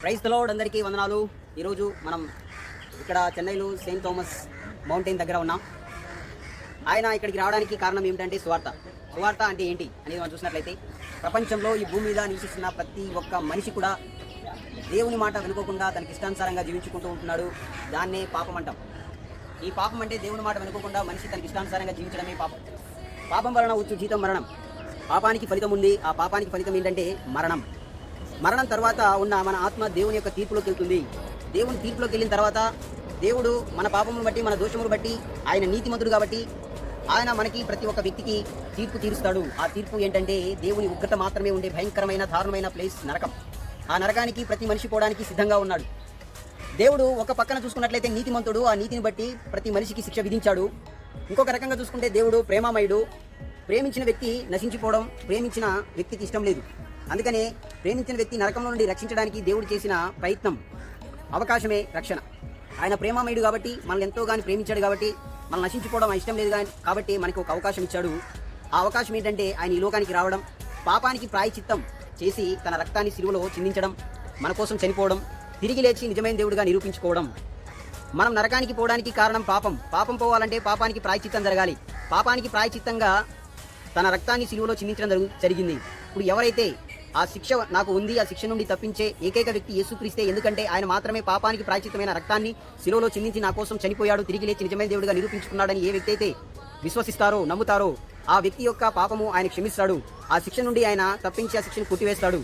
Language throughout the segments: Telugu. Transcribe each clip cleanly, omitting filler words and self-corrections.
ప్రైజ్ ది లార్డ్, అందరికీ వందనాలు. ఈరోజు మనం ఇక్కడ చెన్నైలో సెయింట్ థామస్ మౌంటైన్ దగ్గర ఉన్నాం. ఆయన ఇక్కడికి రావడానికి కారణం ఏమిటంటే సువార్త. సువార్త అంటే ఏంటి అనేది మనం చూసినట్లయితే, ప్రపంచంలో ఈ భూమి మీద నివసిస్తున్న ప్రతి ఒక్క మనిషి కూడా దేవుని మాట వినుకోకుండా తనకి ఇష్టానుసారంగా జీవించుకుంటూ ఉంటున్నాడు. దాన్నే పాపం అంటాం. ఈ పాపం అంటే దేవుని మాట వినుకోకుండా మనిషి తనకి ఇష్టానుసారంగా జీవించడమే పాపం. పాపం వలన వచ్చు జీతం మరణం. పాపానికి ఫలితం ఉంది. ఆ పాపానికి ఫలితం ఏంటంటే మరణం. మరణం తర్వాత ఉన్న మన ఆత్మ దేవుని యొక్క తీర్పులోకి వెళ్తుంది. దేవుని తీర్పులోకి వెళ్ళిన తర్వాత దేవుడు మన పాపమును బట్టి, మన దోషమును బట్టి, ఆయన నీతిమంతుడు కాబట్టి ఆయన మనకి ప్రతి ఒక్క వ్యక్తికి తీర్పు తీరుస్తాడు. ఆ తీర్పు ఏంటంటే దేవుని ఉగ్రత మాత్రమే ఉండే భయంకరమైన దారుణమైన ప్లేస్ నరకం. ఆ నరకానికి ప్రతి మనిషి పోవడానికి సిద్ధంగా ఉన్నాడు. దేవుడు ఒక పక్కన చూసుకున్నట్లయితే నీతిమంతుడు, ఆ నీతిని బట్టి ప్రతి మనిషికి శిక్ష విధించాడు. ఇంకొక రకంగా చూసుకుంటే దేవుడు ప్రేమమయుడు. ప్రేమించిన వ్యక్తి నశించిపోవడం ప్రేమించిన వ్యక్తికి ఇష్టం లేదు. అందుకనే ప్రేమించిన వ్యక్తి నరకంలో నుండి రక్షించడానికి దేవుడు చేసిన ప్రయత్నం, అవకాశమే రక్షణ. ఆయన ప్రేమమయుడు కాబట్టి మనల్ని ఎంతోగాని ప్రేమించాడు కాబట్టి మనం నశించిపోవడం ఇష్టం లేదు కాబట్టి మనకు ఒక అవకాశం ఇచ్చాడు. ఆ అవకాశం ఏంటంటే ఆయన ఈ లోకానికి రావడం, పాపానికి ప్రాయశ్చిత్తం చేసి తన రక్తాన్ని శిలువలో చిందించడం, మన కోసం చనిపోవడం, తిరిగి లేచి నిజమైన దేవుడిగా నిరూపించుకోవడం. మనం నరకానికి పోవడానికి కారణం పాపం. పాపం పోవాలంటే పాపానికి ప్రాయశ్చిత్తం జరగాలి. పాపానికి ప్రాయశ్చిత్తంగా తన రక్తాన్ని శిలువలో చిందించడం జరిగింది. ఇప్పుడు ఎవరైతే ఆ శిక్ష నాకు ఉంది, ఆ శిక్ష నుండి తప్పించే ఏకైక వ్యక్తి యేసుక్రీస్తే. ఎందుకంటే ఆయన మాత్రమే పాపానికి ప్రాయశ్చిత్తమైన రక్తాన్ని శిలువలో చిందించి నా కోసం చనిపోయాడు, తిరిగి లేచి నిజమైన దేవుడిగా నిరూపించుకున్నాడని ఏ వ్యక్తి అయితే విశ్వసిస్తారో, నమ్ముతారో, ఆ వ్యక్తి యొక్క పాపము ఆయన క్షమిస్తాడు. ఆ శిక్ష నుండి ఆయన తప్పించి ఆ శిక్షను కొట్టివేస్తాడు.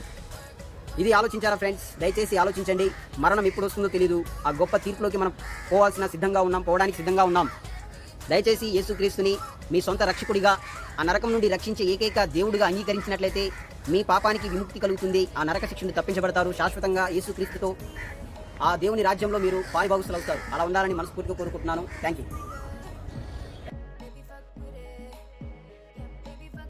ఇది ఆలోచించారా ఫ్రెండ్స్? దయచేసి ఆలోచించండి. మరణం ఎప్పుడు వస్తుందో తెలియదు. ఆ గొప్ప తీర్పులోకి మనం పోవడానికి సిద్ధంగా ఉన్నాం. దయచేసి యేసుక్రీస్తుని మీ సొంత రక్షకుడిగా, ఆ నరకం నుండి రక్షించే ఏకైక దేవుడిగా అంగీకరించినట్లయితే మీ పాపానికి విముక్తి కలుగుతుంది. ఆ నరక శిక్ష నుండి తప్పించబడతారు. శాశ్వతంగా యేసుక్రీస్తుతో ఆ దేవుని రాజ్యంలో మీరు పాలిభాగస్తులు అవుతారు. అలా ఉండాలని మనస్ఫూర్తిగా కోరుకుంటున్నాను. Thank you.